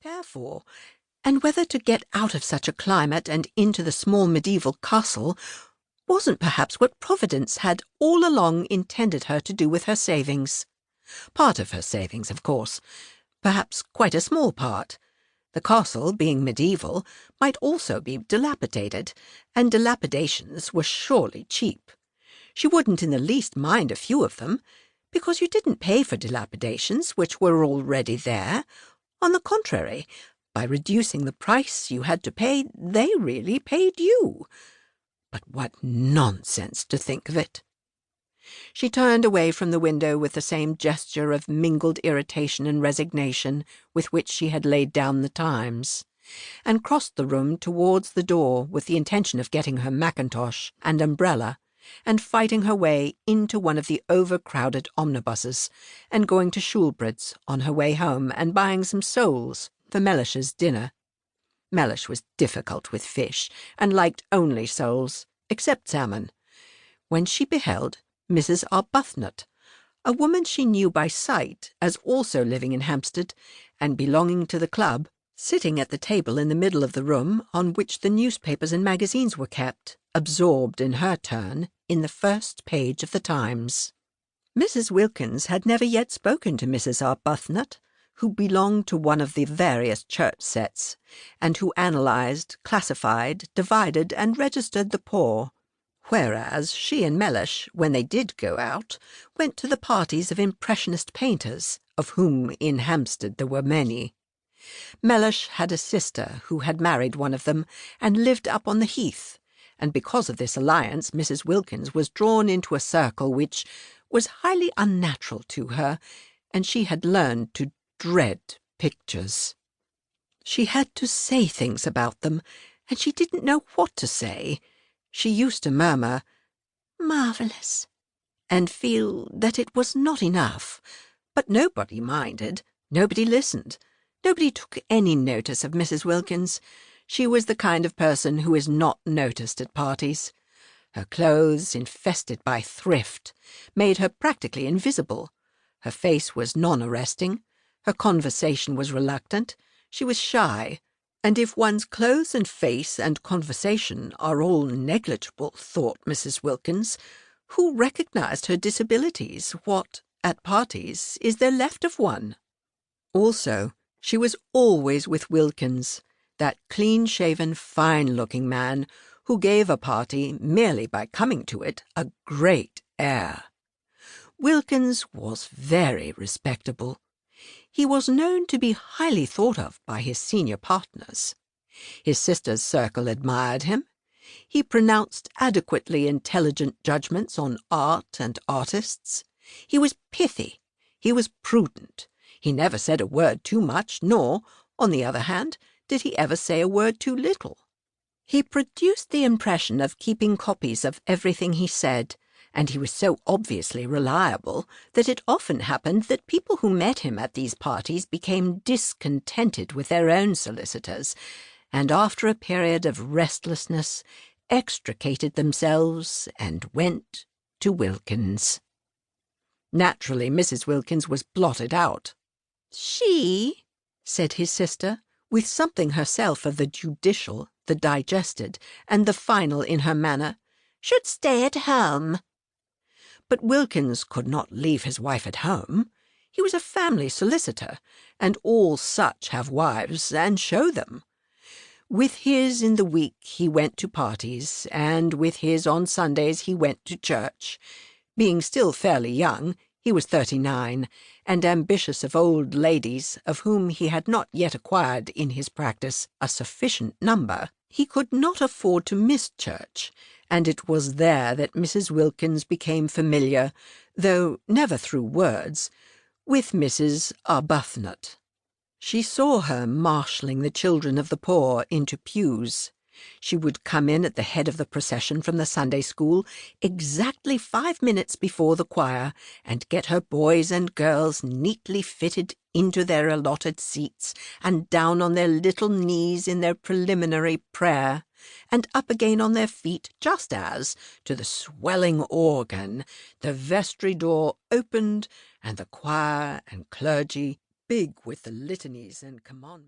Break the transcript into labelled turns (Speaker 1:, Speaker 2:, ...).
Speaker 1: prepare for, and whether to get out of such a climate and into the small medieval castle wasn't perhaps what Providence had all along intended her to do with her savings. Part of her savings, of course, perhaps quite a small part. The castle, being medieval, might also be dilapidated, and dilapidations were surely cheap. She wouldn't in the least mind a few of them, because you didn't pay for dilapidations which were already there. On the contrary, by reducing the price you had to pay, they really paid you. But what nonsense to think of it! She turned away from the window with the same gesture of mingled irritation and resignation with which she had laid down the Times, and crossed the room towards the door with the intention of getting her mackintosh and umbrella and fighting her way into one of the overcrowded omnibuses and going to Shoolbred's on her way home and buying some soles for Mellish's dinner. Mellish was difficult with fish, and liked only soles, except salmon, when she beheld Mrs. Arbuthnot, a woman she knew by sight as also living in Hampstead and belonging to the club, sitting at the table in the middle of the room on which the newspapers and magazines were kept, absorbed in her turn in the first page of the Times. Mrs. Wilkins had never yet spoken to Mrs. Arbuthnot, who belonged to one of the various church sets, and who analysed, classified, divided, and registered the poor, whereas she and Mellish, when they did go out, went to the parties of impressionist painters, of whom in Hampstead there were many. Mellish had a sister who had married one of them and lived up on the Heath, and because of this alliance Mrs. Wilkins was drawn into a circle which was highly unnatural to her, and she had learned to dread pictures. She had to say things about them, and she didn't know what to say. She used to murmur, "Marvellous," and feel that it was not enough. But nobody minded, nobody listened, nobody took any notice of Mrs. Wilkins. She was the kind of person who is not noticed at parties. Her clothes, infested by thrift, made her practically invisible. Her face was non-arresting. Her conversation was reluctant. She was shy. And if one's clothes and face and conversation are all negligible, thought Mrs. Wilkins, who recognised her disabilities, what, at parties, is there left of one? Also, she was always with Wilkins, that clean-shaven, fine-looking man who gave a party, merely by coming to it, a great air. Wilkins was very respectable. He was known to be highly thought of by his senior partners. His sister's circle admired him. He pronounced adequately intelligent judgments on art and artists. He was pithy. He was prudent. He never said a word too much, nor, on the other hand, did he ever say a word too little. He produced the impression of keeping copies of everything he said, and he was so obviously reliable that it often happened that people who met him at these parties became discontented with their own solicitors, and after a period of restlessness extricated themselves and went to Wilkins. Naturally, Mrs. Wilkins was blotted out. "She," said his sister, with something herself of the judicial, the digested, and the final in her manner, "should stay at home." But Wilkins could not leave his wife at home. He was a family solicitor, and all such have wives, and show them. With his in the week he went to parties, and with his on Sundays he went to church. Being still fairly young, he was 39, and ambitious of old ladies, of whom he had not yet acquired in his practice a sufficient number, he could not afford to miss church, and it was there that Mrs. Wilkins became familiar, though never through words, with Mrs. Arbuthnot. She saw her marshalling the children of the poor into pews. She would come in at the head of the procession from the Sunday school exactly 5 minutes before the choir, and get her boys and girls neatly fitted into their allotted seats, and down on their little knees in their preliminary prayer, and up again on their feet just as, to the swelling organ, the vestry door opened, and the choir and clergy, big with the litanies and commandments,